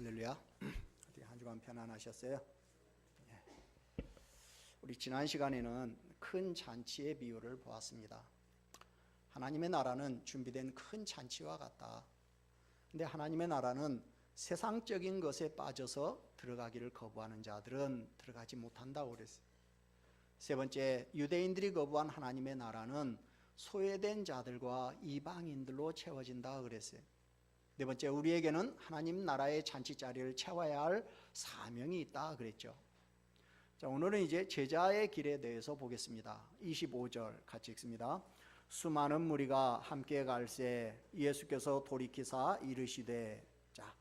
할렐루야. 어떻게 한 주간 편안하셨어요? 우리 지난 시간에는 큰 잔치의 비유를 보았습니다. 하나님의 나라는 준비된 큰 잔치와 같다. 근데 하나님의 나라는 세상적인 것에 빠져서 들어가기를 거부하는 자들은 들어가지 못한다고 그랬어요. 세 번째, 유대인들이 거부한 하나님의 나라는 소외된 자들과 이방인들로 채워진다 그랬어요. 네 번째, 우리에게는 하나님 나라의 잔치 자리를 채워야 할 사명이 있다 그랬죠. 자, 오늘은 이제 제자의 길에 대해서 보겠습니다. 25절 같이 읽습니다. 수많은 무리가 함께 갈새 예수께서 돌이키사 이르시되. 자,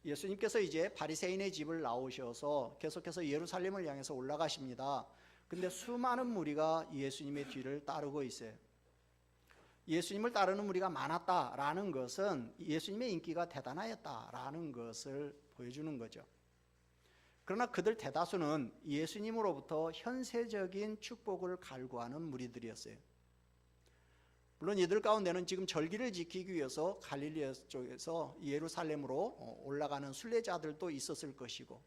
예수님께서 이제 바리새인의 집을 나오셔서 계속해서 예루살렘을 향해서 올라가십니다. 근데 수많은 무리가 예수님의 뒤를 따르고 있어요. 예수님을 따르는 무리가 많았다라는 것은 예수님의 인기가 대단하였다라는 것을 보여주는 거죠. 그러나 그들 대다수는 예수님으로부터 현세적인 축복을 갈구하는 무리들이었어요. 물론 이들 가운데는 지금 절기를 지키기 위해서 갈릴리 쪽에서 예루살렘으로 올라가는 순례자들도 있었을 것이고,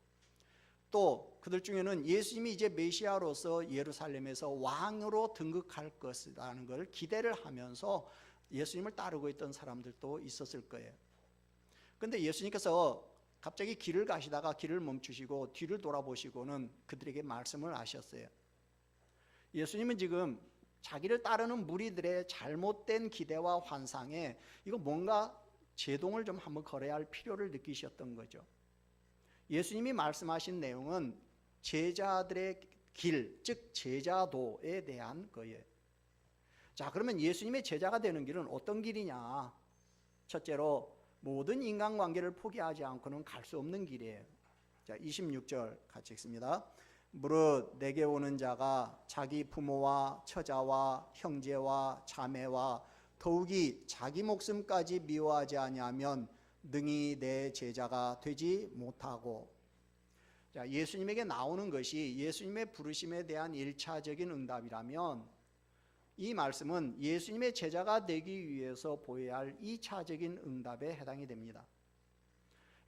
또 그들 중에는 예수님이 이제 메시아로서 예루살렘에서 왕으로 등극할 것이라는 걸 기대를 하면서 예수님을 따르고 있던 사람들도 있었을 거예요. 그런데 예수님께서 갑자기 길을 가시다가 길을 멈추시고 뒤를 돌아보시고는 그들에게 말씀을 하셨어요. 예수님은 지금 자기를 따르는 무리들의 잘못된 기대와 환상에 이거 뭔가 제동을 좀 한번 걸어야 할 필요를 느끼셨던 거죠. 예수님이 말씀하신 내용은 제자들의 길, 즉 제자도에 대한 거예요. 자, 그러면 예수님의 제자가 되는 길은 어떤 길이냐? 첫째로 모든 인간관계를 포기하지 않고는 갈 수 없는 길이에요. 자, 26절 같이 읽습니다. 무릇 내게 오는 자가 자기 부모와 처자와 형제와 자매와 더욱이 자기 목숨까지 미워하지 아니하면 능히 내 제자가 되지 못하고. 자, 예수님에게 나오는 것이 예수님의 부르심에 대한 1차적인 응답이라면 이 말씀은 예수님의 제자가 되기 위해서 보여야 할 2차적인 응답에 해당이 됩니다.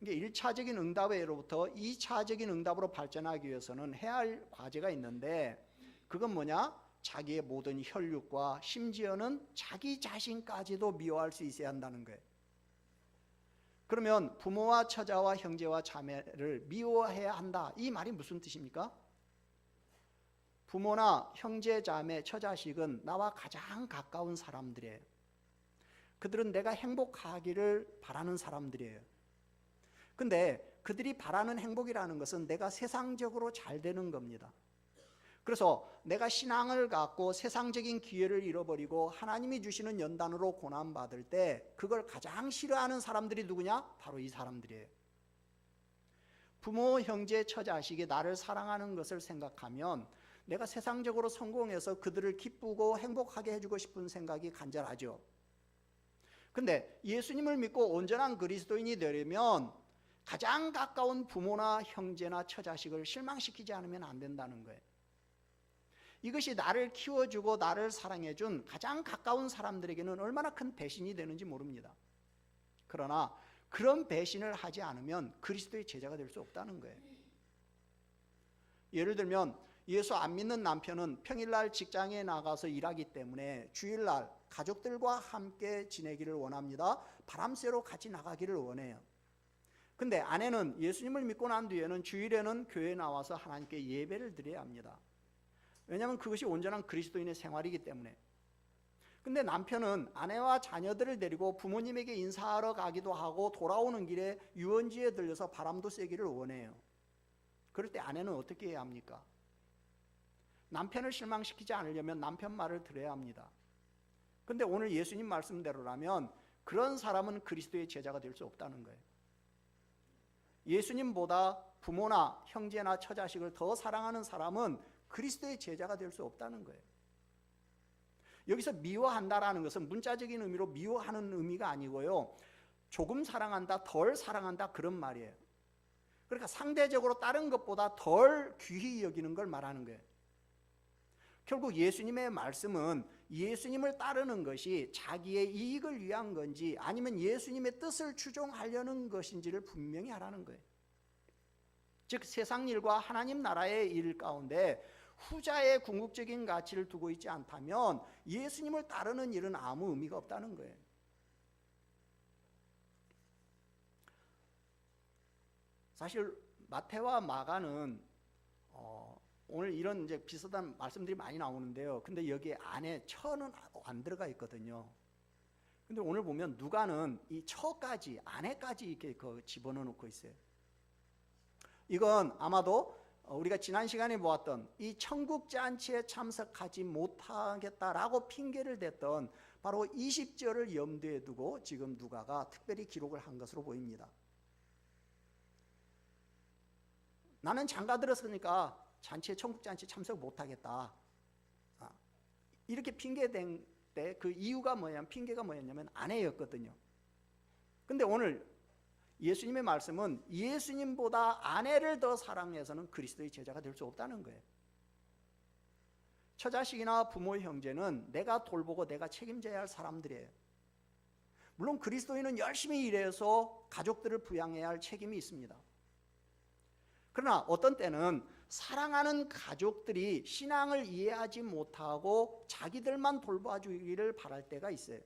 그러니까 1차적인 응답으로부터 2차적인 응답으로 발전하기 위해서는 해야 할 과제가 있는데, 그건 뭐냐? 자기의 모든 혈육과 심지어는 자기 자신까지도 미워할 수 있어야 한다는 거예요. 그러면 부모와 처자와 형제와 자매를 미워해야 한다, 이 말이 무슨 뜻입니까? 부모나 형제, 자매, 처자식은 나와 가장 가까운 사람들이에요. 그들은 내가 행복하기를 바라는 사람들이에요. 근데 그들이 바라는 행복이라는 것은 내가 세상적으로 잘 되는 겁니다. 그래서 내가 신앙을 갖고 세상적인 기회를 잃어버리고 하나님이 주시는 연단으로 고난받을 때 그걸 가장 싫어하는 사람들이 누구냐? 바로 이 사람들이에요. 부모, 형제, 처자식이 나를 사랑하는 것을 생각하면 내가 세상적으로 성공해서 그들을 기쁘고 행복하게 해주고 싶은 생각이 간절하죠. 근데 예수님을 믿고 온전한 그리스도인이 되려면 가장 가까운 부모나 형제나 처자식을 실망시키지 않으면 안 된다는 거예요. 이것이 나를 키워주고 나를 사랑해준 가장 가까운 사람들에게는 얼마나 큰 배신이 되는지 모릅니다. 그러나 그런 배신을 하지 않으면 그리스도의 제자가 될 수 없다는 거예요. 예를 들면 예수 안 믿는 남편은 평일날 직장에 나가서 일하기 때문에 주일날 가족들과 함께 지내기를 원합니다. 바람 쐬러 같이 나가기를 원해요. 근데 아내는 예수님을 믿고 난 뒤에는 주일에는 교회에 나와서 하나님께 예배를 드려야 합니다. 왜냐하면 그것이 온전한 그리스도인의 생활이기 때문에. 근데 남편은 아내와 자녀들을 데리고 부모님에게 인사하러 가기도 하고 돌아오는 길에 유원지에 들려서 바람도 쐬기를 원해요. 그럴 때 아내는 어떻게 해야 합니까? 남편을 실망시키지 않으려면 남편 말을 들어야 합니다. 근데 오늘 예수님 말씀대로라면 그런 사람은 그리스도의 제자가 될 수 없다는 거예요. 예수님보다 부모나 형제나 처자식을 더 사랑하는 사람은 그리스도의 제자가 될 수 없다는 거예요. 여기서 미워한다라는 것은 문자적인 의미로 미워하는 의미가 아니고요, 조금 사랑한다, 덜 사랑한다, 그런 말이에요. 그러니까 상대적으로 다른 것보다 덜 귀히 여기는 걸 말하는 거예요. 결국 예수님의 말씀은 예수님을 따르는 것이 자기의 이익을 위한 건지 아니면 예수님의 뜻을 추종하려는 것인지를 분명히 하라는 거예요. 즉 세상 일과 하나님 나라의 일 가운데 후자의 궁극적인 가치를 두고 있지 않다면 예수님을 따르는 일은 아무 의미가 없다는 거예요. 사실 마태와 마가는 오늘 이런 이제 비슷한 말씀들이 많이 나오는데요. 근데 여기 안에 처는 안 들어가 있거든요. 근데 오늘 보면 누가는 이 처까지 안에까지 이렇게 집어넣어 놓고 있어요. 이건 아마도 우리가 지난 시간에 보았던 이 천국 잔치에 참석하지 못하겠다라고 핑계를 댔던 바로 20절을 염두에 두고 지금 누가가 특별히 기록을 한 것으로 보입니다. 나는 장가 들었으니까 천국 잔치에 참석 못하겠다. 이렇게 핑계댄 때 그 이유가 뭐냐면 핑계가 뭐였냐면 아내였거든요. 근데 오늘 예수님의 말씀은 예수님보다 아내를 더 사랑해서는 그리스도의 제자가 될 수 없다는 거예요. 처자식이나 부모 형제는 내가 돌보고 내가 책임져야 할 사람들이에요. 물론 그리스도인은 열심히 일해서 가족들을 부양해야 할 책임이 있습니다. 그러나 어떤 때는 사랑하는 가족들이 신앙을 이해하지 못하고 자기들만 돌봐주기를 바랄 때가 있어요.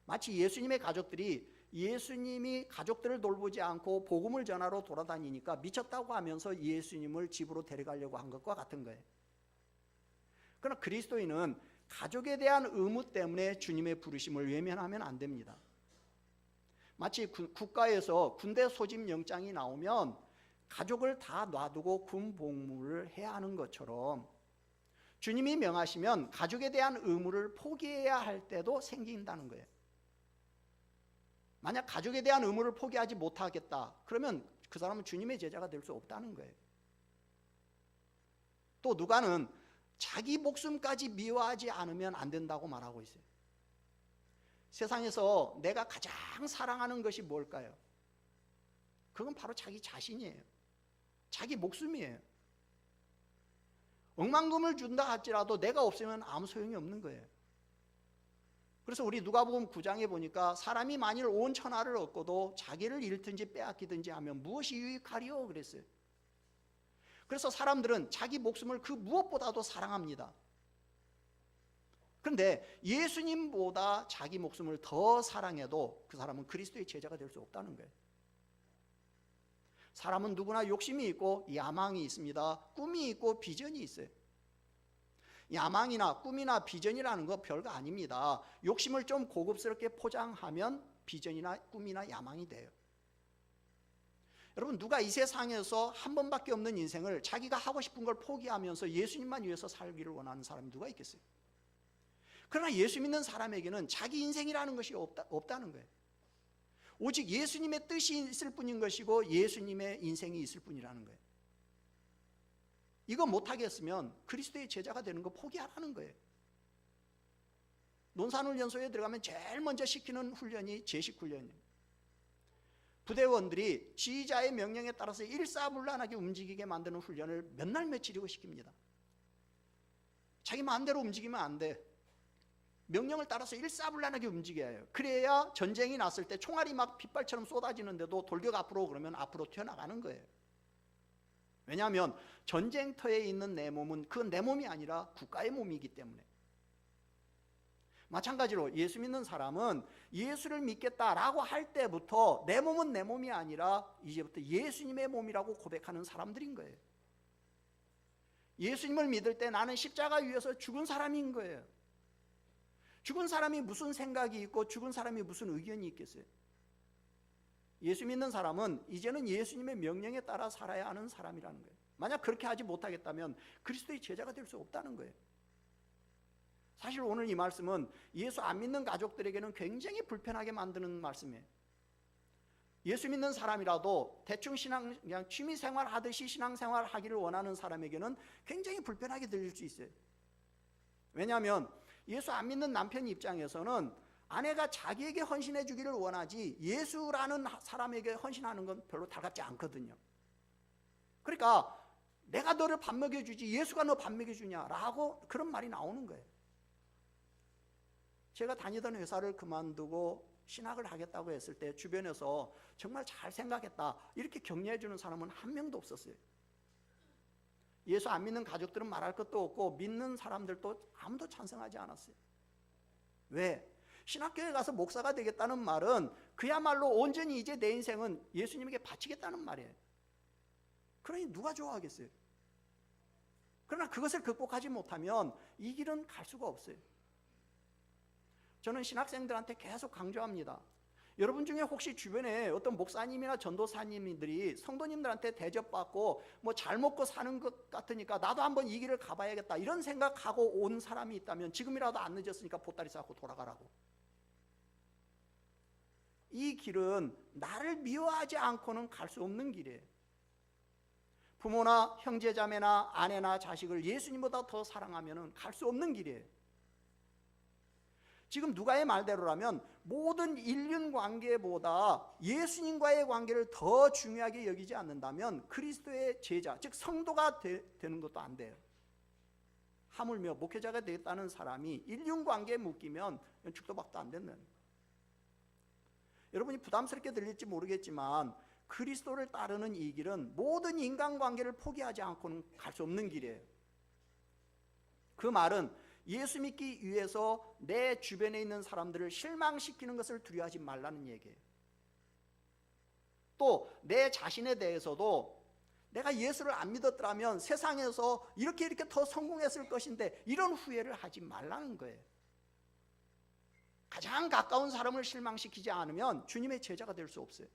마치 예수님의 가족들이 예수님이 가족들을 돌보지 않고 복음을 전하러 돌아다니니까 미쳤다고 하면서 예수님을 집으로 데려가려고 한 것과 같은 거예요. 그러나 그리스도인은 가족에 대한 의무 때문에 주님의 부르심을 외면하면 안 됩니다. 마치 국가에서 군대 소집 영장이 나오면 가족을 다 놔두고 군 복무를 해야 하는 것처럼 주님이 명하시면 가족에 대한 의무를 포기해야 할 때도 생긴다는 거예요. 만약 가족에 대한 의무를 포기하지 못하겠다 그러면 그 사람은 주님의 제자가 될 수 없다는 거예요. 또 누가는 자기 목숨까지 미워하지 않으면 안 된다고 말하고 있어요. 세상에서 내가 가장 사랑하는 것이 뭘까요? 그건 바로 자기 자신이에요. 자기 목숨이에요. 억만금을 준다 할지라도 내가 없으면 아무 소용이 없는 거예요. 그래서 우리 누가복음 9장에 보니까 사람이 만일 온 천하를 얻고도 자기를 잃든지 빼앗기든지 하면 무엇이 유익하리요? 그랬어요. 그래서 사람들은 자기 목숨을 그 무엇보다도 사랑합니다. 그런데 예수님보다 자기 목숨을 더 사랑해도 그 사람은 그리스도의 제자가 될 수 없다는 거예요. 사람은 누구나 욕심이 있고 야망이 있습니다. 꿈이 있고 비전이 있어요. 야망이나 꿈이나 비전이라는 거 별거 아닙니다. 욕심을 좀 고급스럽게 포장하면 비전이나 꿈이나 야망이 돼요. 여러분, 누가 이 세상에서 한 번밖에 없는 인생을 자기가 하고 싶은 걸 포기하면서 예수님만 위해서 살기를 원하는 사람이 누가 있겠어요? 그러나 예수 믿는 사람에게는 자기 인생이라는 것이 없다는 거예요. 오직 예수님의 뜻이 있을 뿐인 것이고 예수님의 인생이 있을 뿐이라는 거예요. 이거 못하겠으면 그리스도의 제자가 되는 거 포기하라는 거예요. 논산훈련소에 들어가면 제일 먼저 시키는 훈련이 제식훈련이에요. 부대원들이 지휘자의 명령에 따라서 일사불란하게 움직이게 만드는 훈련을 몇 날 며칠이고 시킵니다. 자기 마음대로 움직이면 안 돼. 명령을 따라서 일사불란하게 움직여야 해요. 그래야 전쟁이 났을 때 총알이 막 빗발처럼 쏟아지는데도 돌격 앞으로 그러면 앞으로 튀어나가는 거예요. 왜냐하면 전쟁터에 있는 내 몸은 그 내 몸이 아니라 국가의 몸이기 때문에. 마찬가지로 예수 믿는 사람은 예수를 믿겠다라고 할 때부터 내 몸은 내 몸이 아니라 이제부터 예수님의 몸이라고 고백하는 사람들인 거예요. 예수님을 믿을 때 나는 십자가 위에서 죽은 사람인 거예요. 죽은 사람이 무슨 생각이 있고 죽은 사람이 무슨 의견이 있겠어요? 예수 믿는 사람은 이제는 예수님의 명령에 따라 살아야 하는 사람이라는 거예요. 만약 그렇게 하지 못하겠다면 그리스도의 제자가 될 수 없다는 거예요. 사실 오늘 이 말씀은 예수 안 믿는 가족들에게는 굉장히 불편하게 만드는 말씀이에요. 예수 믿는 사람이라도 대충 그냥 취미생활 하듯이 신앙생활 하기를 원하는 사람에게는 굉장히 불편하게 들릴 수 있어요. 왜냐하면 예수 안 믿는 남편 입장에서는 아내가 자기에게 헌신해 주기를 원하지 예수라는 사람에게 헌신하는 건 별로 달갑지 않거든요. 그러니까 내가 너를 밥 먹여주지 예수가 너 밥 먹여주냐라고 그런 말이 나오는 거예요. 제가 다니던 회사를 그만두고 신학을 하겠다고 했을 때 주변에서 정말 잘 생각했다 이렇게 격려해 주는 사람은 한 명도 없었어요. 예수 안 믿는 가족들은 말할 것도 없고 믿는 사람들도 아무도 찬성하지 않았어요. 왜? 신학교에 가서 목사가 되겠다는 말은 그야말로 온전히 이제 내 인생은 예수님에게 바치겠다는 말이에요. 그러니 누가 좋아하겠어요? 그러나 그것을 극복하지 못하면 이 길은 갈 수가 없어요. 저는 신학생들한테 계속 강조합니다. 여러분 중에 혹시 주변에 어떤 목사님이나 전도사님들이 성도님들한테 대접받고 뭐 잘 먹고 사는 것 같으니까 나도 한번 이 길을 가봐야겠다 이런 생각하고 온 사람이 있다면 지금이라도 안 늦었으니까 보따리 싸고 돌아가라고. 이 길은 나를 미워하지 않고는 갈 수 없는 길이에요. 부모나 형제자매나 아내나 자식을 예수님보다 더 사랑하면 갈 수 없는 길이에요. 지금 누가의 말대로라면 모든 인륜 관계보다 예수님과의 관계를 더 중요하게 여기지 않는다면 그리스도의 제자, 즉 성도가 되는 것도 안 돼요. 하물며 목회자가 되겠다는 사람이 인륜 관계에 묶이면 축도 박도 안 된다는 거예요. 여러분이 부담스럽게 들릴지 모르겠지만 그리스도를 따르는 이 길은 모든 인간관계를 포기하지 않고는 갈 수 없는 길이에요. 그 말은 예수 믿기 위해서 내 주변에 있는 사람들을 실망시키는 것을 두려워하지 말라는 얘기예요. 또 내 자신에 대해서도 내가 예수를 안 믿었더라면 세상에서 이렇게 더 성공했을 것인데 이런 후회를 하지 말라는 거예요. 가장 가까운 사람을 실망시키지 않으면 주님의 제자가 될 수 없어요.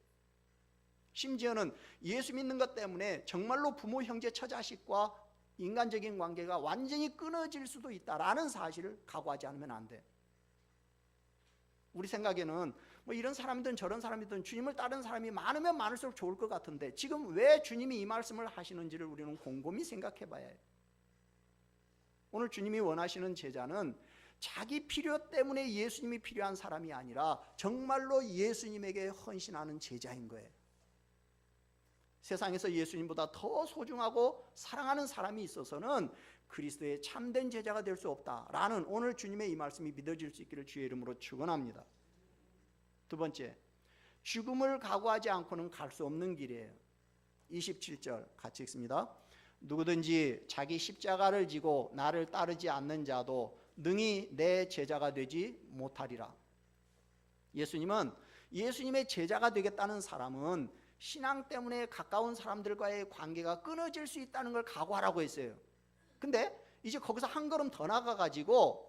심지어는 예수 믿는 것 때문에 정말로 부모, 형제, 처자식과 인간적인 관계가 완전히 끊어질 수도 있다라는 사실을 각오하지 않으면 안 돼. 우리 생각에는 뭐 이런 사람이든 저런 사람이든 주님을 따르는 사람이 많으면 많을수록 좋을 것 같은데 지금 왜 주님이 이 말씀을 하시는지를 우리는 곰곰이 생각해 봐야 해요. 오늘 주님이 원하시는 제자는 자기 필요 때문에 예수님이 필요한 사람이 아니라 정말로 예수님에게 헌신하는 제자인 거예요. 세상에서 예수님보다 더 소중하고 사랑하는 사람이 있어서는 그리스도의 참된 제자가 될 수 없다라는 오늘 주님의 이 말씀이 믿어질 수 있기를 주의 이름으로 축원합니다. 두 번째, 죽음을 각오하지 않고는 갈 수 없는 길이에요. 27절 같이 읽습니다. 누구든지 자기 십자가를 지고 나를 따르지 않는 자도 능히 내 제자가 되지 못하리라. 예수님은 예수님의 제자가 되겠다는 사람은 신앙 때문에 가까운 사람들과의 관계가 끊어질 수 있다는 걸 각오하라고 했어요. 근데 이제 거기서 한 걸음 더 나가가지고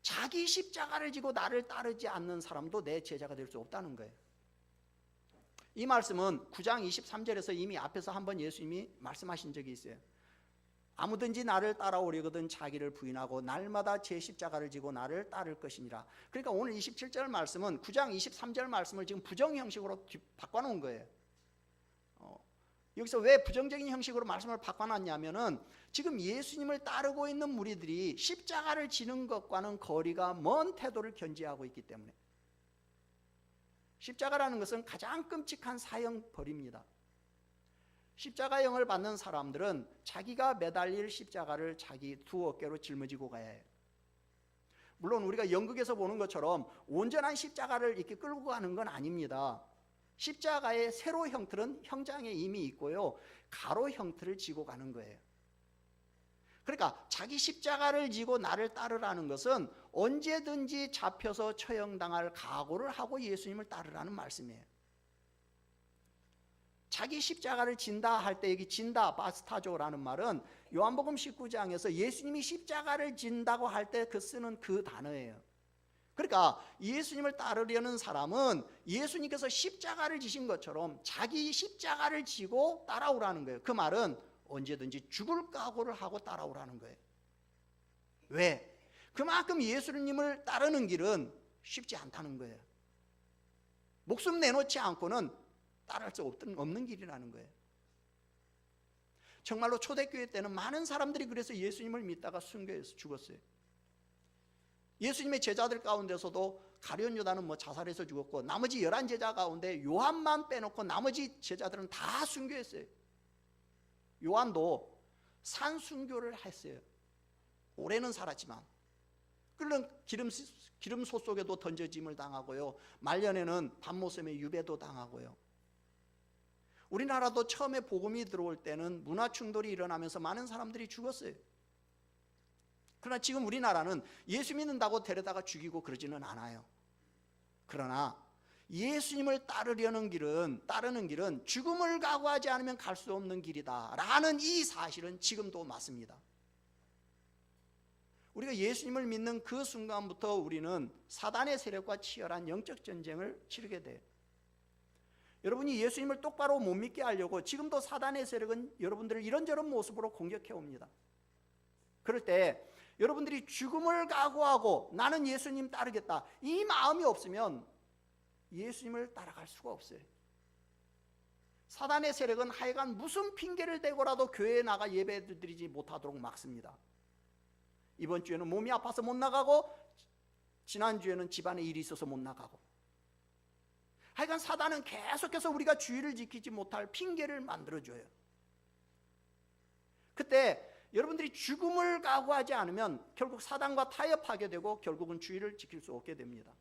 자기 십자가를 지고 나를 따르지 않는 사람도 내 제자가 될 수 없다는 거예요. 이 말씀은 9장 23절에서 이미 앞에서 한번 예수님이 말씀하신 적이 있어요. 아무든지 나를 따라오려거든 자기를 부인하고 날마다 제 십자가를 지고 나를 따를 것이니라. 그러니까 오늘 27절 말씀은 9장 23절 말씀을 지금 부정 형식으로 바꿔놓은 거예요. 여기서 왜 부정적인 형식으로 말씀을 바꿔놨냐면은 지금 예수님을 따르고 있는 무리들이 십자가를 지는 것과는 거리가 먼 태도를 견지하고 있기 때문에. 십자가라는 것은 가장 끔찍한 사형 벌입니다. 십자가형을 받는 사람들은 자기가 매달릴 십자가를 자기 두 어깨로 짊어지고 가야 해요. 물론 우리가 연극에서 보는 것처럼 온전한 십자가를 이렇게 끌고 가는 건 아닙니다. 십자가의 세로 형틀은 형장에 이미 있고요, 가로 형틀을 지고 가는 거예요. 그러니까 자기 십자가를 지고 나를 따르라는 것은 언제든지 잡혀서 처형당할 각오를 하고 예수님을 따르라는 말씀이에요. 자기 십자가를 진다 할 때 여기 진다, 바스타조라는 말은 요한복음 19장에서 예수님이 십자가를 진다고 할 때 쓰는 그 단어예요. 그러니까 예수님을 따르려는 사람은 예수님께서 십자가를 지신 것처럼 자기 십자가를 지고 따라오라는 거예요. 그 말은 언제든지 죽을 각오를 하고 따라오라는 거예요. 왜? 그만큼 예수님을 따르는 길은 쉽지 않다는 거예요. 목숨 내놓지 않고는 따를 수 없는 길이라는 거예요. 정말로 초대교회 때는 많은 사람들이 그래서 예수님을 믿다가 순교해서 죽었어요. 예수님의 제자들 가운데서도 가룟 유다는 자살해서 죽었고 나머지 11제자 가운데 요한만 빼놓고 나머지 제자들은 다 순교했어요. 요한도 산순교를 했어요. 오래는 살았지만. 끓는 기름소 속에도 던져짐을 당하고요. 말년에는 밤모섬에 유배도 당하고요. 우리나라도 처음에 복음이 들어올 때는 문화 충돌이 일어나면서 많은 사람들이 죽었어요. 그러나 지금 우리나라는 예수 믿는다고 데려다가 죽이고 그러지는 않아요. 그러나 예수님을 따르는 길은 죽음을 각오하지 않으면 갈 수 없는 길이다 라는 이 사실은 지금도 맞습니다. 우리가 예수님을 믿는 그 순간부터 우리는 사단의 세력과 치열한 영적 전쟁을 치르게 돼요. 여러분이 예수님을 똑바로 못 믿게 하려고 지금도 사단의 세력은 여러분들을 이런저런 모습으로 공격해 옵니다. 그럴 때 여러분들이 죽음을 각오하고 나는 예수님 따르겠다 이 마음이 없으면 예수님을 따라갈 수가 없어요. 사단의 세력은 하여간 무슨 핑계를 대고라도 교회에 나가 예배드리지 못하도록 막습니다. 이번 주에는 몸이 아파서 못 나가고 지난주에는 집안에 일이 있어서 못 나가고, 하여간 사단은 계속해서 우리가 주의를 지키지 못할 핑계를 만들어줘요. 그때 여러분들이 죽음을 각오하지 않으면 결국 사단과 타협하게 되고 결국은 주의를 지킬 수 없게 됩니다.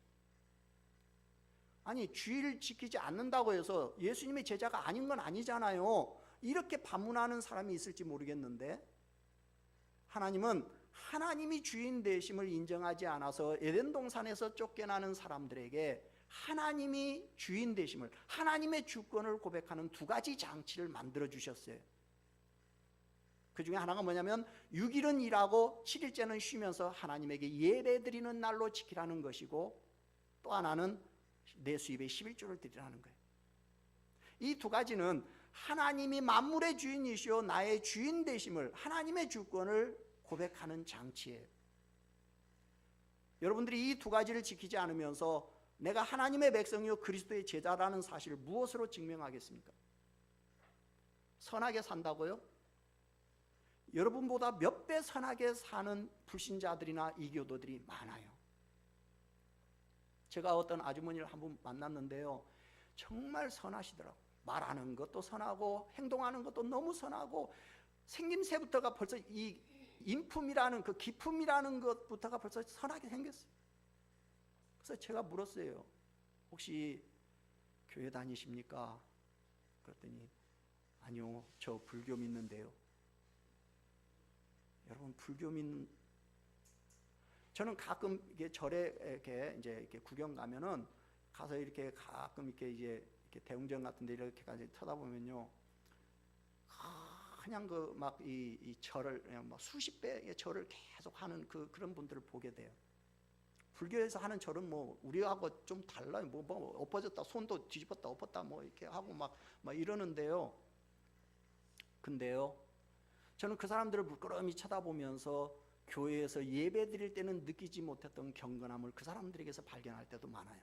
아니, 주의를 지키지 않는다고 해서 예수님의 제자가 아닌 건 아니잖아요. 이렇게 반문하는 사람이 있을지 모르겠는데, 하나님은 하나님이 주인 되심을 인정하지 않아서 에덴 동산에서 쫓겨나는 사람들에게 하나님이 주인 되심을, 하나님의 주권을 고백하는 두 가지 장치를 만들어 주셨어요. 그 중에 하나가 뭐냐면 6일은 일하고 7일째는 쉬면서 하나님에게 예배드리는 날로 지키라는 것이고, 또 하나는 내 수입의 11조를 드리라는 거예요. 이 두 가지는 하나님이 만물의 주인이시오 나의 주인 되심을, 하나님의 주권을 고백하는 장치예요. 여러분들이 이 두 가지를 지키지 않으면서 내가 하나님의 백성이요 그리스도의 제자라는 사실을 무엇으로 증명하겠습니까? 선하게 산다고요? 여러분보다 몇 배 선하게 사는 불신자들이나 이교도들이 많아요. 제가 어떤 아주머니를 한번 만났는데요, 정말 선하시더라고요. 말하는 것도 선하고 행동하는 것도 너무 선하고, 생김새부터가 벌써 이 인품이라는 그 기품이라는 것부터가 벌써 선하게 생겼어요. 그래서 제가 물었어요. 혹시 교회 다니십니까? 그랬더니 아니요, 저 불교 믿는데요. 여러분, 불교 믿는, 저는 가끔 이게 절에 이렇게 구경 가면은 가서 이렇게 가끔 이렇게 대웅전 같은데 이렇게까지 쳐다보면요, 그냥 그 막 이 절을 막 수십 배의 절을 계속 하는 그런 분들을 보게 돼요. 불교에서 하는 절은 뭐 우리하고 좀 달라요. 뭐 엎어졌다, 손도 뒤집었다 엎었다 뭐 이렇게 하고 막 이러는데요. 근데요, 저는 그 사람들을 물끄러미 쳐다보면서 교회에서 예배 드릴 때는 느끼지 못했던 경건함을 그 사람들에게서 발견할 때도 많아요.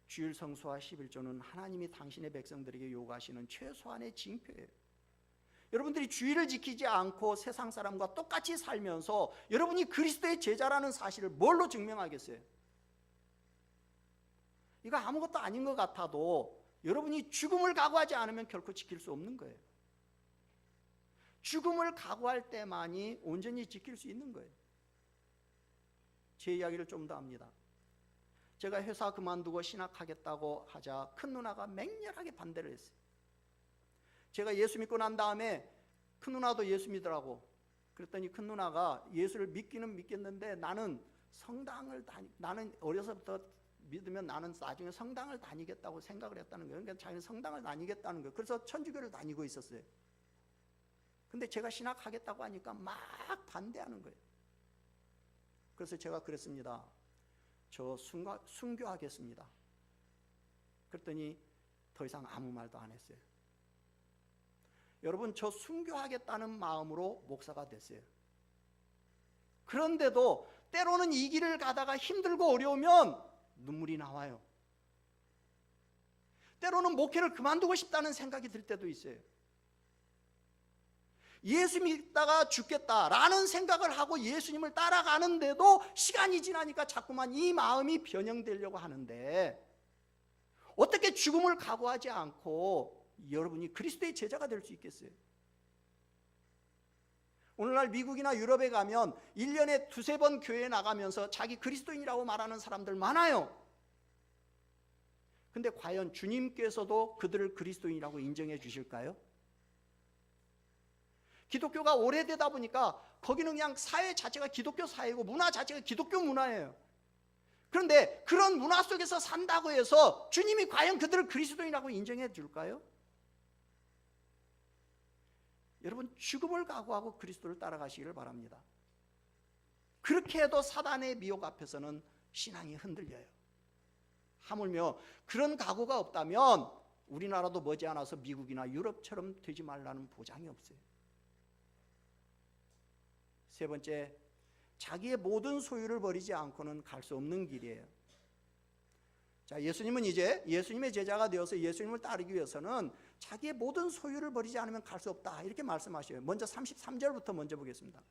주일 성수와 11조는 하나님이 당신의 백성들에게 요구하시는 최소한의 징표예요. 여러분들이 주의를 지키지 않고 세상 사람과 똑같이 살면서 여러분이 그리스도의 제자라는 사실을 뭘로 증명하겠어요? 이거 아무것도 아닌 것 같아도 여러분이 죽음을 각오하지 않으면 결코 지킬 수 없는 거예요. 죽음을 각오할 때만이 온전히 지킬 수 있는 거예요. 제 이야기를 좀 더 합니다. 제가 회사 그만두고 신학하겠다고 하자 큰 누나가 맹렬하게 반대를 했어요. 제가 예수 믿고 난 다음에 큰 누나도 예수 믿으라고 그랬더니 큰 누나가 예수를 믿기는 믿겠는데 나는 나는 어려서부터 믿으면 나는 나중에 성당을 다니겠다고 생각을 했다는 거예요. 그러니까 자기는 성당을 다니겠다는 거예요. 그래서 천주교를 다니고 있었어요. 근데 제가 신학하겠다고 하니까 막 반대하는 거예요. 그래서 제가 그랬습니다. 저 순교하겠습니다. 그랬더니 더 이상 아무 말도 안 했어요. 여러분, 저 순교하겠다는 마음으로 목사가 됐어요. 그런데도 때로는 이 길을 가다가 힘들고 어려우면 눈물이 나와요. 때로는 목회를 그만두고 싶다는 생각이 들 때도 있어요. 예수 믿다가 죽겠다라는 생각을 하고 예수님을 따라가는데도 시간이 지나니까 자꾸만 이 마음이 변형되려고 하는데, 어떻게 죽음을 각오하지 않고 여러분이 그리스도의 제자가 될 수 있겠어요? 오늘날 미국이나 유럽에 가면 1년에 두세 번 교회에 나가면서 자기 그리스도인이라고 말하는 사람들 많아요. 근데 과연 주님께서도 그들을 그리스도인이라고 인정해 주실까요? 기독교가 오래되다 보니까 거기는 그냥 사회 자체가 기독교 사회고 문화 자체가 기독교 문화예요. 그런데 그런 문화 속에서 산다고 해서 주님이 과연 그들을 그리스도인이라고 인정해 줄까요? 여러분, 죽음을 각오하고 그리스도를 따라가시기를 바랍니다. 그렇게 해도 사단의 미혹 앞에서는 신앙이 흔들려요. 하물며 그런 각오가 없다면 우리나라도 머지않아서 미국이나 유럽처럼 되지 말라는 보장이 없어요. 세 번째, 자기의 모든 소유를 버리지 않고는 갈 수 없는 길이에요. 자, 예수님은 이제 예수님의 제자가 되어서 예수님을 따르기 위해서는 자기의 모든 소유를 버리지 않으면 갈 수 없다, 이렇게 말씀하셔요. 먼저 33절부터 먼저 보겠습니다.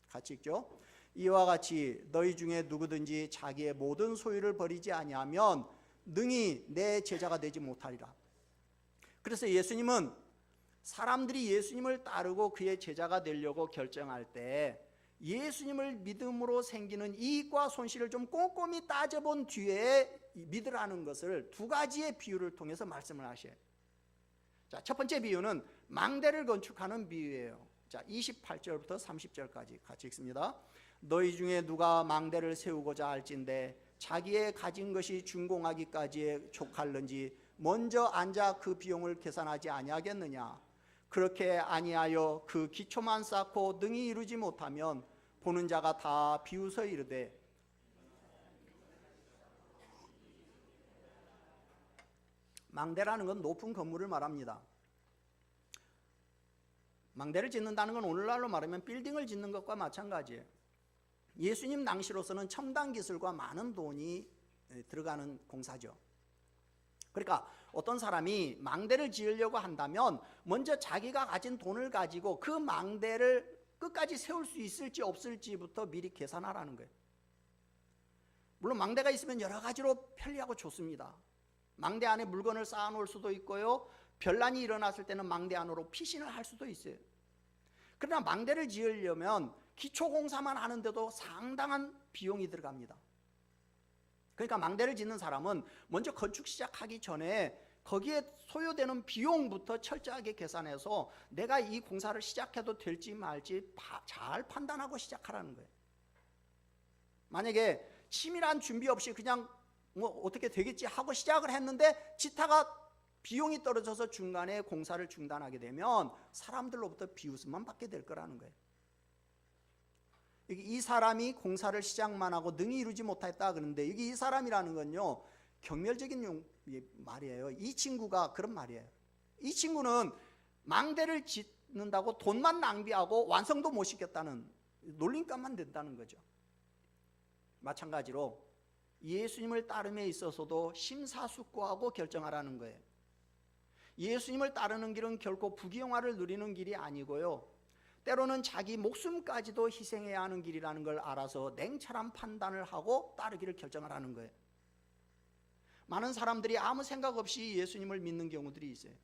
같이 읽죠. 이와 같이 너희 중에 누구든지 자기의 모든 소유를 버리지 아니하면 능히 내 제자가 되지 못하리라. 그래서 예수님은 사람들이 예수님을 따르고 그의 제자가 되려고 결정할 때 예수님을 믿음으로 생기는 이익과 손실을 좀 꼼꼼히 따져본 뒤에 믿으라는 것을 두 가지의 비유를 통해서 말씀을 하셔요. 자, 첫 번째 비유는 망대를 건축하는 비유예요. 자, 28절부터 30절까지 같이 읽습니다. 너희 중에 누가 망대를 세우고자 할진대 자기의 가진 것이 준공하기까지에 족할는지 먼저 앉아 그 비용을 계산하지 아니하겠느냐. 그렇게 아니하여 그 기초만 쌓고 능히 이루지 못하면 보는 자가 다 비웃어 이르되 망대라는 건 높은 건물을 말합니다. 망대를 짓는다는 건 오늘날로 말하면 빌딩을 짓는 것과 마찬가지예요. 예수님 당시로서는 첨단 기술과 많은 돈이 들어가는 공사죠. 그러니까 어떤 사람이 망대를 지으려고 한다면 먼저 자기가 가진 돈을 가지고 그 망대를 끝까지 세울 수 있을지 없을지부터 미리 계산하라는 거예요. 물론 망대가 있으면 여러 가지로 편리하고 좋습니다. 망대 안에 물건을 쌓아놓을 수도 있고요, 별난이 일어났을 때는 망대 안으로 피신을 할 수도 있어요. 그러나 망대를 지으려면 기초공사만 하는데도 상당한 비용이 들어갑니다. 그러니까 망대를 짓는 사람은 먼저 건축 시작하기 전에 거기에 소요되는 비용부터 철저하게 계산해서 내가 이 공사를 시작해도 될지 말지 잘 판단하고 시작하라는 거예요. 만약에 치밀한 준비 없이 그냥 뭐 어떻게 되겠지 하고 시작을 했는데 지타가 비용이 떨어져서 중간에 공사를 중단하게 되면 사람들로부터 비웃음만 받게 될 거라는 거예요. 이 사람이 공사를 시작만 하고 능히 이루지 못했다 그러는데 여기 이 사람이라는 건요, 경멸적인 말이에요. 이 친구가 그런 말이에요. 이 친구는 망대를 짓는다고 돈만 낭비하고 완성도 못 시켰다는 놀림감만 된다는 거죠. 마찬가지로 예수님을 따름에 있어서도 심사숙고하고 결정하라는 거예요. 예수님을 따르는 길은 결코 부귀영화를 누리는 길이 아니고요, 때로는 자기 목숨까지도 희생해야 하는 길이라는 걸 알아서 냉철한 판단을 하고 따르기를 결정하라는 거예요. 많은 사람들이 아무 생각 없이 예수님을 믿는 경우들이 있어요.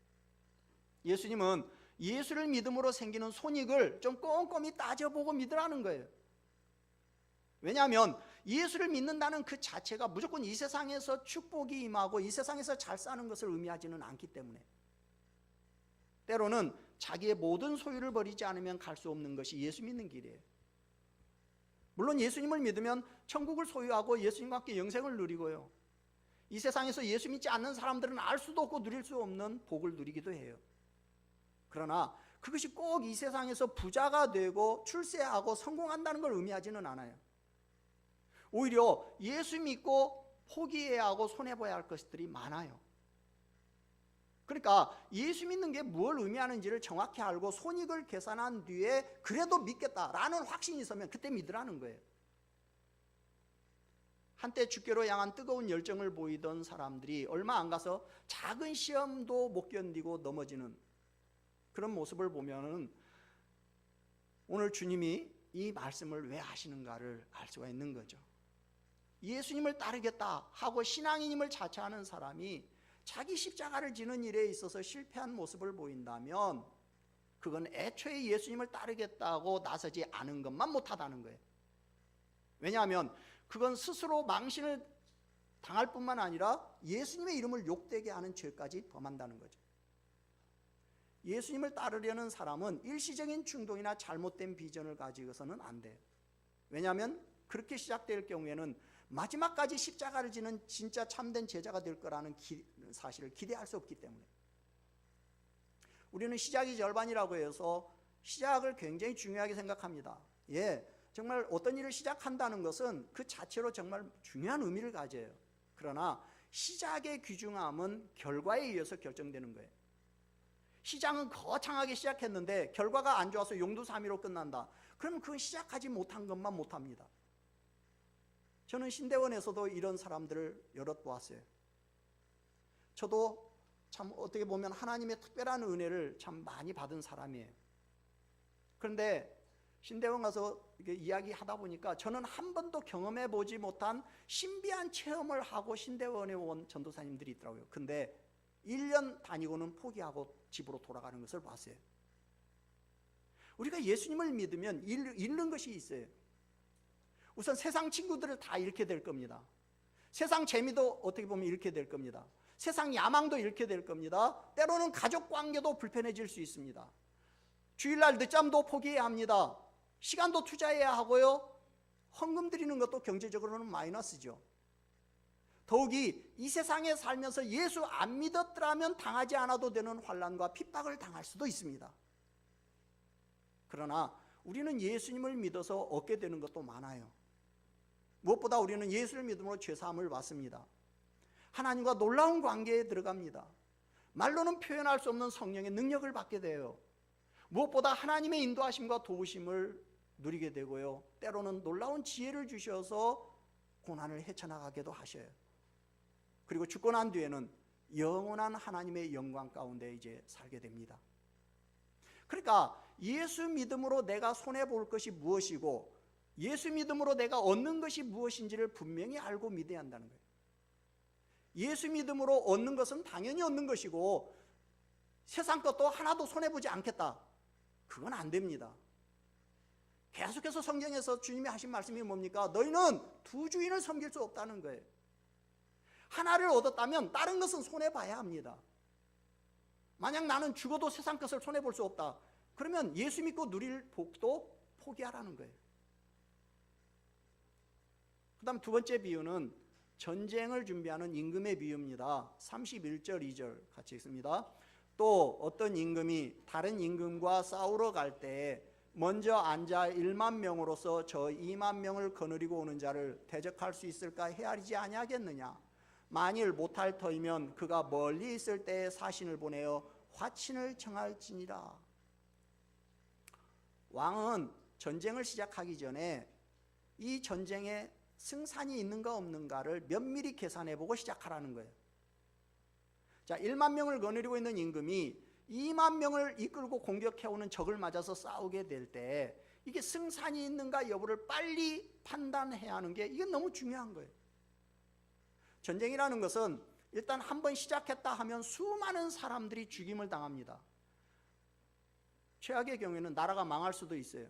예수님은 예수를 믿음으로 생기는 손익을 좀 꼼꼼히 따져보고 믿으라는 거예요. 왜냐하면 예수를 믿는다는 그 자체가 무조건 이 세상에서 축복이 임하고 이 세상에서 잘 사는 것을 의미하지는 않기 때문에 때로는 자기의 모든 소유를 버리지 않으면 갈 수 없는 것이 예수 믿는 길이에요. 물론 예수님을 믿으면 천국을 소유하고 예수님과 함께 영생을 누리고요, 이 세상에서 예수 믿지 않는 사람들은 알 수도 없고 누릴 수 없는 복을 누리기도 해요. 그러나 그것이 꼭 이 세상에서 부자가 되고 출세하고 성공한다는 걸 의미하지는 않아요. 오히려 예수 믿고 포기해야 하고 손해봐야 할 것들이 많아요. 그러니까 예수 믿는 게 뭘 의미하는지를 정확히 알고 손익을 계산한 뒤에 그래도 믿겠다라는 확신이 있으면 그때 믿으라는 거예요. 한때 주께로 향한 뜨거운 열정을 보이던 사람들이 얼마 안 가서 작은 시험도 못 견디고 넘어지는 그런 모습을 보면은 오늘 주님이 이 말씀을 왜 하시는가를 알 수가 있는 거죠. 예수님을 따르겠다 하고 신앙인임을 자처하는 사람이 자기 십자가를 지는 일에 있어서 실패한 모습을 보인다면 그건 애초에 예수님을 따르겠다고 나서지 않은 것만 못하다는 거예요. 왜냐하면 그건 스스로 망신을 당할 뿐만 아니라 예수님의 이름을 욕되게 하는 죄까지 범한다는 거죠. 예수님을 따르려는 사람은 일시적인 충동이나 잘못된 비전을 가지고서는 안 돼요. 왜냐하면 그렇게 시작될 경우에는 마지막까지 십자가를 지는 진짜 참된 제자가 될 거라는 사실을 기대할 수 없기 때문에. 우리는 시작이 절반이라고 해서 시작을 굉장히 중요하게 생각합니다. 정말 어떤 일을 시작한다는 것은 그 자체로 정말 중요한 의미를 가져요. 그러나 시작의 귀중함은 결과에 의해서 결정되는 거예요. 시작은 거창하게 시작했는데 결과가 안 좋아서 용두사미로 끝난다. 그럼 그건 시작하지 못한 것만 못합니다. 저는 신대원에서도 이런 사람들을 여럿 보았어요. 저도 참 어떻게 보면 하나님의 특별한 은혜를 참 많이 받은 사람이에요. 그런데 신대원 가서 이렇게 이야기하다 보니까 저는 한 번도 경험해 보지 못한 신비한 체험을 하고 신대원에 온 전도사님들이 있더라고요. 근데 1년 다니고는 포기하고 집으로 돌아가는 것을 봤어요. 우리가 예수님을 믿으면 잃는 것이 있어요. 우선 세상 친구들을 다 잃게 될 겁니다. 세상 재미도 어떻게 보면 잃게 될 겁니다. 세상 야망도 잃게 될 겁니다. 때로는 가족 관계도 불편해질 수 있습니다. 주일날 늦잠도 포기해야 합니다. 시간도 투자해야 하고요. 헌금 드리는 것도 경제적으로는 마이너스죠. 더욱이 이 세상에 살면서 예수 안 믿었더라면 당하지 않아도 되는 환난과 핍박을 당할 수도 있습니다. 그러나 우리는 예수님을 믿어서 얻게 되는 것도 많아요. 무엇보다 우리는 예수를 믿음으로 죄사함을 받습니다. 하나님과 놀라운 관계에 들어갑니다. 말로는 표현할 수 없는 성령의 능력을 받게 돼요. 무엇보다 하나님의 인도하심과 도우심을 누리게 되고요. 때로는 놀라운 지혜를 주셔서 고난을 헤쳐나가게도 하셔요. 그리고 죽고 난 뒤에는 영원한 하나님의 영광 가운데 이제 살게 됩니다. 그러니까 예수 믿음으로 내가 손해볼 것이 무엇이고 예수 믿음으로 내가 얻는 것이 무엇인지를 분명히 알고 믿어야 한다는 거예요. 예수 믿음으로 얻는 것은 당연히 얻는 것이고 세상 것도 하나도 손해보지 않겠다. 그건 안 됩니다. 계속해서 성경에서 주님이 하신 말씀이 뭡니까? 너희는 두 주인을 섬길 수 없다는 거예요. 하나를 얻었다면 다른 것은 손해봐야 합니다. 만약 나는 죽어도 세상 것을 손해볼 수 없다. 그러면 예수 믿고 누릴 복도 포기하라는 거예요. 그 다음 두 번째 비유는 전쟁을 준비하는 임금의 비유입니다. 31절 2절 같이 읽습니다. 또 어떤 임금이 다른 임금과 싸우러 갈 때에 먼저 앉아 1만 명으로서 저 2만 명을 거느리고 오는 자를 대적할 수 있을까 헤아리지 아니하겠느냐. 만일 못할 터이면 그가 멀리 있을 때에 사신을 보내어 화친을 청할지니라. 왕은 전쟁을 시작하기 전에 이 전쟁에 승산이 있는가 없는가를 면밀히 계산해보고 시작하라는 거예요. 자, 1만 명을 거느리고 있는 임금이 2만 명을 이끌고 공격해오는 적을 맞아서 싸우게 될 때 이게 승산이 있는가 여부를 빨리 판단해야 하는 게 이건 너무 중요한 거예요. 전쟁이라는 것은 일단 한번 시작했다 하면 수많은 사람들이 죽임을 당합니다. 최악의 경우에는 나라가 망할 수도 있어요.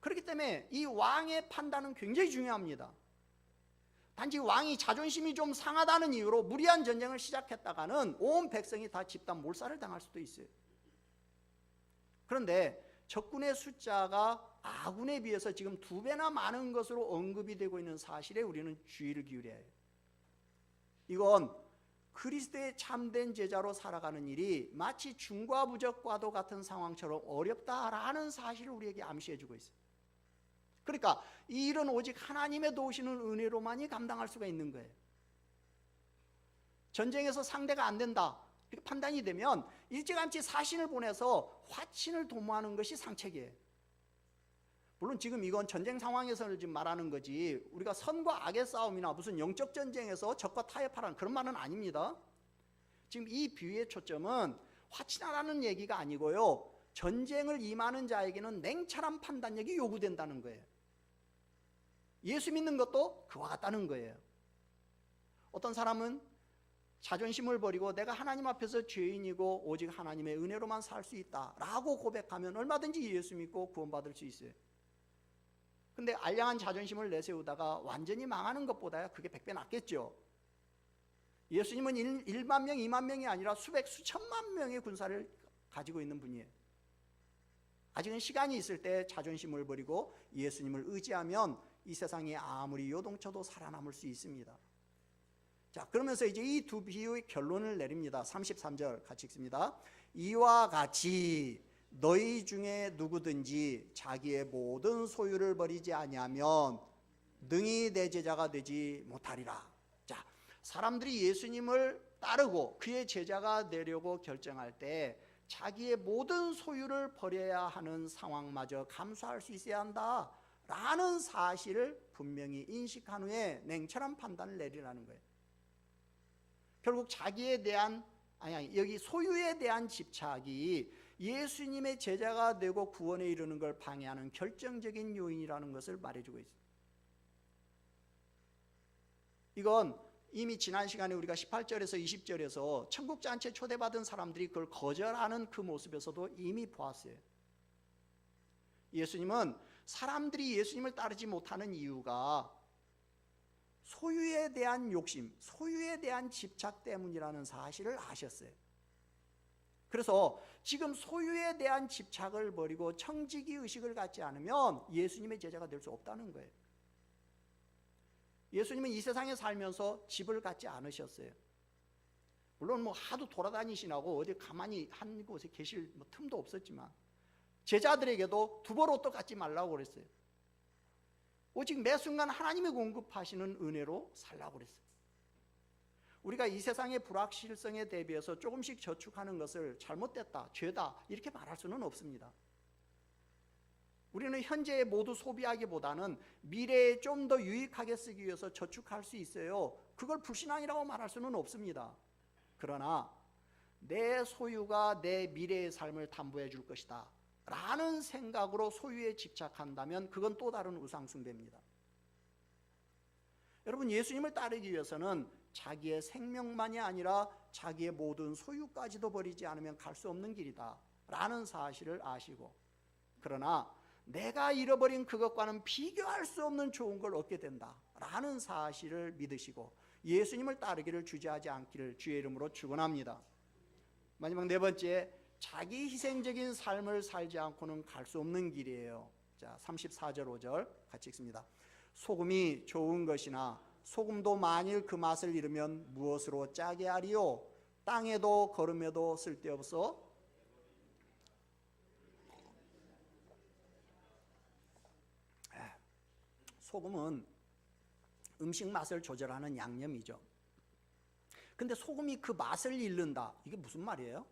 그렇기 때문에 이 왕의 판단은 굉장히 중요합니다. 단지 왕이 자존심이 좀 상하다는 이유로 무리한 전쟁을 시작했다가는 온 백성이 다 집단 몰살을 당할 수도 있어요. 그런데 적군의 숫자가 아군에 비해서 지금 2배나 많은 것으로 언급이 되고 있는 사실에 우리는 주의를 기울여야 해요. 이건 그리스도의 참된 제자로 살아가는 일이 마치 중과부적과도 같은 상황처럼 어렵다라는 사실을 우리에게 암시해 주고 있어요. 그러니까 이 일은 오직 하나님의 도우시는 은혜로만이 감당할 수가 있는 거예요. 전쟁에서 상대가 안 된다 이렇게 판단이 되면 일찌감치 사신을 보내서 화친을 도모하는 것이 상책이에요. 물론 지금 이건 전쟁 상황에서 지금 말하는 거지 우리가 선과 악의 싸움이나 무슨 영적 전쟁에서 적과 타협하라는 그런 말은 아닙니다. 지금 이 비유의 초점은 화친하라는 얘기가 아니고요. 전쟁을 임하는 자에게는 냉철한 판단력이 요구된다는 거예요. 예수 믿는 것도 그와 같다는 거예요. 어떤 사람은 자존심을 버리고 내가 하나님 앞에서 죄인이고 오직 하나님의 은혜로만 살 수 있다라고 고백하면 얼마든지 예수 믿고 구원받을 수 있어요. 근데 알량한 자존심을 내세우다가 완전히 망하는 것보다야 그게 100배 낫겠죠. 예수님은 1만 명, 2만 명이 아니라 수백, 수천만 명의 군사를 가지고 있는 분이에요. 아직은 시간이 있을 때 자존심을 버리고 예수님을 의지하면 이 세상에 아무리 요동쳐도 살아남을 수 있습니다. 자, 그러면서 이제 이 두 비유의 결론을 내립니다. 33절 같이 읽습니다. 이와 같이 너희 중에 누구든지 자기의 모든 소유를 버리지 아니하면 능히 내 제자가 되지 못하리라. 자, 사람들이 예수님을 따르고 그의 제자가 되려고 결정할 때 자기의 모든 소유를 버려야 하는 상황마저 감수할 수 있어야 한다 라는 사실을 분명히 인식한 후에 냉철한 판단을 내리라는 거예요. 결국 자기에 대한 여기 소유에 대한 집착이 예수님의 제자가 되고 구원에 이르는 걸 방해하는 결정적인 요인이라는 것을 말해주고 있습니다. 이건 이미 지난 시간에 우리가 18절에서 20절에서 천국잔치에 초대받은 사람들이 그걸 거절하는 그 모습에서도 이미 보았어요. 예수님은 사람들이 예수님을 따르지 못하는 이유가 소유에 대한 욕심, 소유에 대한 집착 때문이라는 사실을 아셨어요. 그래서 지금 소유에 대한 집착을 버리고 청지기 의식을 갖지 않으면 예수님의 제자가 될 수 없다는 거예요. 예수님은 이 세상에 살면서 집을 갖지 않으셨어요. 물론 뭐 하도 돌아다니시나고 어디 가만히 한 곳에 계실 틈도 없었지만 제자들에게도 두벌옷도 갖지 말라고 그랬어요. 오직 매 순간 하나님이 공급하시는 은혜로 살라고 그랬어요. 우리가 이 세상의 불확실성에 대비해서 조금씩 저축하는 것을 잘못됐다, 죄다 이렇게 말할 수는 없습니다. 우리는 현재에 모두 소비하기보다는 미래에 좀 더 유익하게 쓰기 위해서 저축할 수 있어요. 그걸 불신앙이라고 말할 수는 없습니다. 그러나 내 소유가 내 미래의 삶을 담보해 줄 것이다 라는 생각으로 소유에 집착한다면 그건 또 다른 우상숭배입니다. 여러분, 예수님을 따르기 위해서는 자기의 생명만이 아니라 자기의 모든 소유까지도 버리지 않으면 갈 수 없는 길이다 라는 사실을 아시고, 그러나 내가 잃어버린 그것과는 비교할 수 없는 좋은 걸 얻게 된다 라는 사실을 믿으시고 예수님을 따르기를 주저하지 않기를 주의 이름으로 축원합니다. 마지막 네 번째, 자기 희생적인 삶을 살지 않고는 갈 수 없는 길이에요. 자, 34절 5절 같이 읽습니다. 소금이 좋은 것이나 소금도 만일 그 맛을 잃으면 무엇으로 짜게 하리요? 땅에도 거름에도 쓸데없어 소금은 음식 맛을 조절하는 양념이죠. 근데 소금이 그 맛을 잃는다, 이게 무슨 말이에요?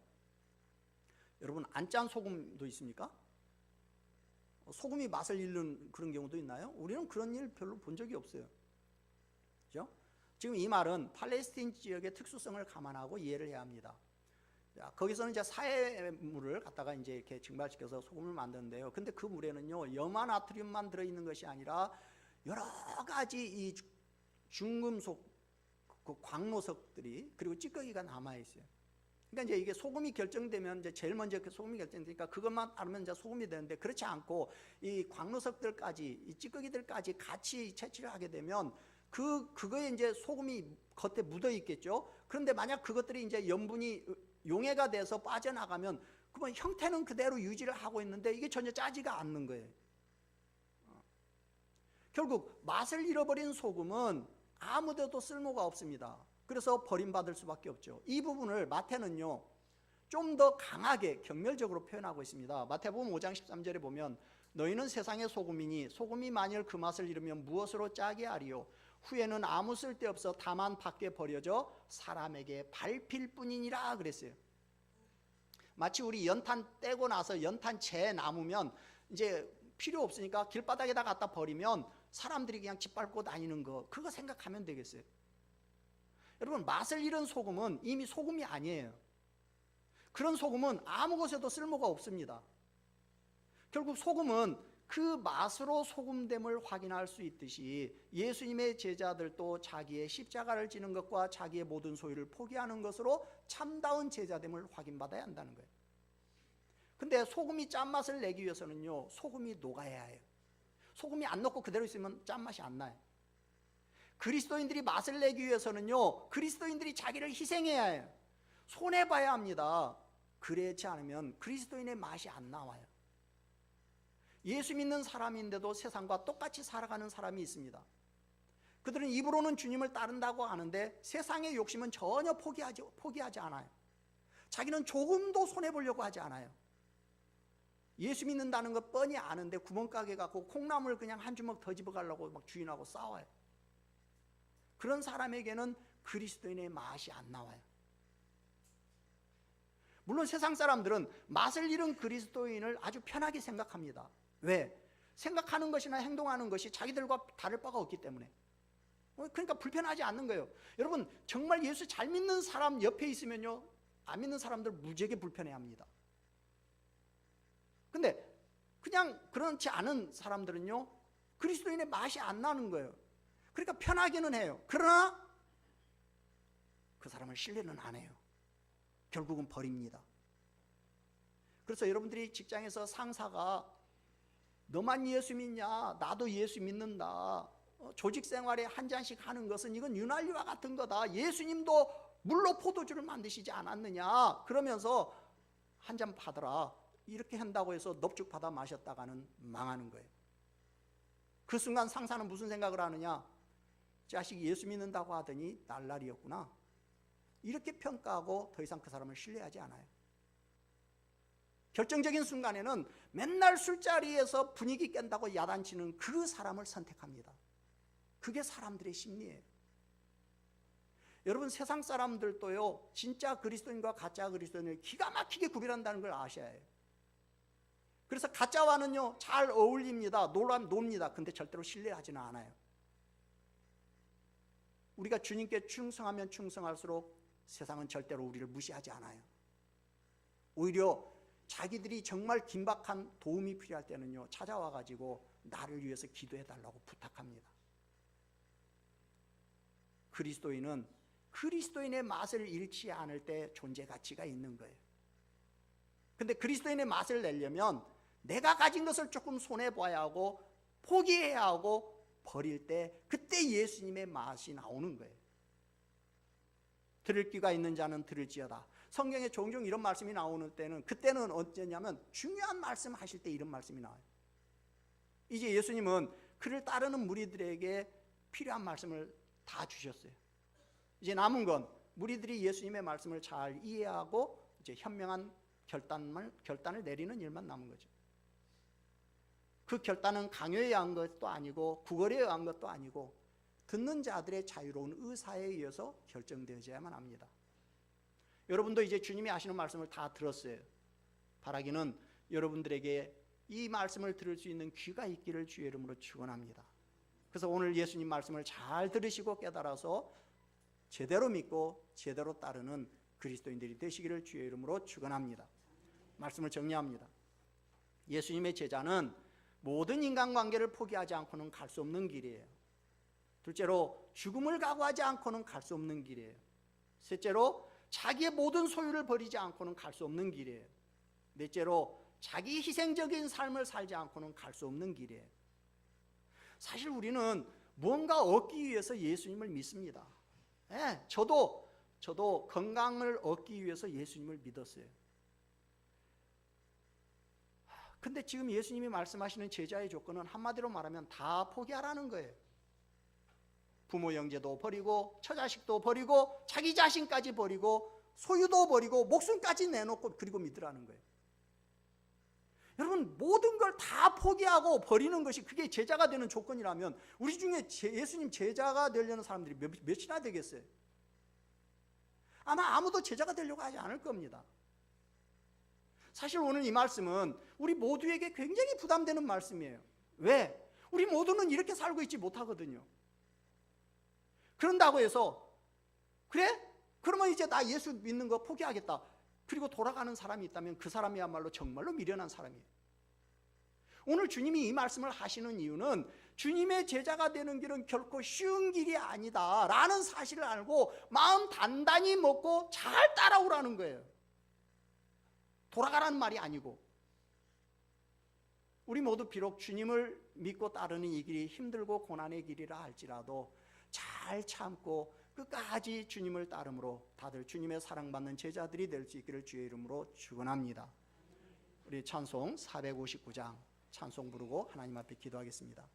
여러분, 안 짠 소금도 있습니까? 소금이 맛을 잃는 그런 경우도 있나요? 우리는 그런 일 별로 본 적이 없어요. 그죠? 지금 이 말은 팔레스타인 지역의 특수성을 감안하고 이해를 해야 합니다. 자, 거기서는 이제 사해물을 갖다가 이제 이렇게 증발시켜서 소금을 만드는데요. 근데 그 물에는요, 염화나트륨만 들어있는 것이 아니라 여러 가지 이 중금속, 그 광노석들이 그리고 찌꺼기가 남아 있어요. 그러니까 이제 이게 소금이 결정되면 이제 제일 먼저 그 소금이 결정되니까 그것만 알면 이제 소금이 되는데, 그렇지 않고 이 광노석들까지, 이 찌꺼기들까지 같이 채취를 하게 되면 그거에 이제 소금이 겉에 묻어 있겠죠. 그런데 만약 그것들이 이제 염분이 용해가 돼서 빠져나가면 그러면 형태는 그대로 유지를 하고 있는데 이게 전혀 짜지가 않는 거예요. 결국 맛을 잃어버린 소금은 아무데도 쓸모가 없습니다. 그래서 버림받을 수밖에 없죠. 이 부분을 마태는요, 좀 더 강하게 경멸적으로 표현하고 있습니다. 마태복음 5장 13절에 보면 너희는 세상의 소금이니 소금이 만일 그 맛을 잃으면 무엇으로 짜게 하리요? 후에는 아무 쓸데없어 다만 밖에 버려져 사람에게 밟힐 뿐이니라 그랬어요. 마치 우리 연탄 떼고 나서 연탄 재에 남으면 이제 필요 없으니까 길바닥에다 갖다 버리면 사람들이 그냥 짓밟고 다니는 거, 그거 생각하면 되겠어요. 여러분, 맛을 잃은 소금은 이미 소금이 아니에요. 그런 소금은 아무 곳에도 쓸모가 없습니다. 결국 소금은 그 맛으로 소금됨을 확인할 수 있듯이 예수님의 제자들도 자기의 십자가를 지는 것과 자기의 모든 소유를 포기하는 것으로 참다운 제자됨을 확인받아야 한다는 거예요. 근데 소금이 짠맛을 내기 위해서는요, 소금이 녹아야 해요. 소금이 안 녹고 그대로 있으면 짠맛이 안 나요. 그리스도인들이 맛을 내기 위해서는요, 그리스도인들이 자기를 희생해야 해요. 손해봐야 합니다. 그렇지 않으면 그리스도인의 맛이 안 나와요. 예수 믿는 사람인데도 세상과 똑같이 살아가는 사람이 있습니다. 그들은 입으로는 주님을 따른다고 하는데 세상의 욕심은 전혀 포기하지 않아요. 자기는 조금도 손해보려고 하지 않아요. 예수 믿는다는 것 뻔히 아는데 구멍가게 갖고 콩나물 그냥 한 주먹 더 집어가려고 막 주인하고 싸워요. 그런 사람에게는 그리스도인의 맛이 안 나와요. 물론 세상 사람들은 맛을 잃은 그리스도인을 아주 편하게 생각합니다. 왜? 생각하는 것이나 행동하는 것이 자기들과 다를 바가 없기 때문에. 그러니까 불편하지 않는 거예요. 여러분, 정말 예수 잘 믿는 사람 옆에 있으면요, 안 믿는 사람들 무지하게 불편해합니다. 근데 그냥 그렇지 않은 사람들은요, 그리스도인의 맛이 안 나는 거예요. 그러니까 편하기는 해요. 그러나 그 사람을 신뢰는 안 해요. 결국은 버립니다. 그래서 여러분들이 직장에서 상사가 너만 예수 믿냐? 나도 예수 믿는다. 조직 생활에 한 잔씩 하는 것은 이건 유난리와 같은 거다. 예수님도 물로 포도주를 만드시지 않았느냐? 그러면서 한 잔 받아라. 이렇게 한다고 해서 넙죽 받아 마셨다가는 망하는 거예요. 그 순간 상사는 무슨 생각을 하느냐? 자식 예수 믿는다고 하더니 날라리였구나. 이렇게 평가하고 더 이상 그 사람을 신뢰하지 않아요. 결정적인 순간에는 맨날 술자리에서 분위기 깬다고 야단치는 그 사람을 선택합니다. 그게 사람들의 심리예요. 여러분, 세상 사람들도요, 진짜 그리스도인과 가짜 그리스도인을 기가 막히게 구별한다는 걸 아셔야 해요. 그래서 가짜와는요, 잘 어울립니다. 놉니다. 근데 절대로 신뢰하지는 않아요. 우리가 주님께 충성하면 충성할수록 세상은 절대로 우리를 무시하지 않아요. 오히려 자기들이 정말 긴박한 도움이 필요할 때는요, 찾아와 가지고 나를 위해서 기도해 달라고 부탁합니다. 그리스도인은 그리스도인의 맛을 잃지 않을 때 존재 가치가 있는 거예요. 근데 그리스도인의 맛을 내려면 내가 가진 것을 조금 손해봐야 하고 포기해야 하고 버릴 때, 그때 예수님의 맛이 나오는 거예요. 들을 귀가 있는 자는 들을지어다. 성경에 종종 이런 말씀이 나오는 때는, 그때는 어쩌냐면 중요한 말씀 하실 때 이런 말씀이 나와요. 이제 예수님은 그를 따르는 무리들에게 필요한 말씀을 다 주셨어요. 이제 남은 건 무리들이 예수님의 말씀을 잘 이해하고 이제 현명한 결단을 내리는 일만 남은 거죠. 그 결단은 강요에 의한 것도 아니고 구걸에 의한 것도 아니고 듣는 자들의 자유로운 의사에 의해서 결정되어야만 합니다. 여러분도 이제 주님이 하시는 말씀을 다 들었어요. 바라기는 여러분들에게 이 말씀을 들을 수 있는 귀가 있기를 주의 이름으로 축원합니다. 그래서 오늘 예수님 말씀을 잘 들으시고 깨달아서 제대로 믿고 제대로 따르는 그리스도인들이 되시기를 주의 이름으로 축원합니다. 말씀을 정리합니다. 예수님의 제자는 모든 인간관계를 포기하지 않고는 갈 수 없는 길이에요. 둘째로 죽음을 각오하지 않고는 갈 수 없는 길이에요. 셋째로 자기의 모든 소유를 버리지 않고는 갈 수 없는 길이에요. 넷째로 자기 희생적인 삶을 살지 않고는 갈 수 없는 길이에요. 사실 우리는 무언가 얻기 위해서 예수님을 믿습니다. 저도 건강을 얻기 위해서 예수님을 믿었어요. 근데 지금 예수님이 말씀하시는 제자의 조건은 한마디로 말하면 다 포기하라는 거예요. 부모 형제도 버리고 처자식도 버리고 자기 자신까지 버리고 소유도 버리고 목숨까지 내놓고 그리고 믿으라는 거예요. 여러분, 모든 걸 다 포기하고 버리는 것이 그게 제자가 되는 조건이라면 우리 중에 예수님 제자가 되려는 사람들이 몇이나 되겠어요? 아마 아무도 제자가 되려고 하지 않을 겁니다. 사실 오늘 이 말씀은 우리 모두에게 굉장히 부담되는 말씀이에요. 왜? 우리 모두는 이렇게 살고 있지 못하거든요. 그런다고 해서 그래? 그러면 이제 나 예수 믿는 거 포기하겠다. 그리고 돌아가는 사람이 있다면 그 사람이야말로 정말로 미련한 사람이에요. 오늘 주님이 이 말씀을 하시는 이유는 주님의 제자가 되는 길은 결코 쉬운 길이 아니다 라는 사실을 알고 마음 단단히 먹고 잘 따라오라는 거예요. 돌아가라는 말이 아니고. 우리 모두 비록 주님을 믿고 따르는 이 길이 힘들고 고난의 길이라 할지라도 잘 참고 끝까지 주님을 따름으로 다들 주님의 사랑받는 제자들이 될 수 있기를 주의 이름으로 축원합니다. 우리 찬송 459장 찬송 부르고 하나님 앞에 기도하겠습니다.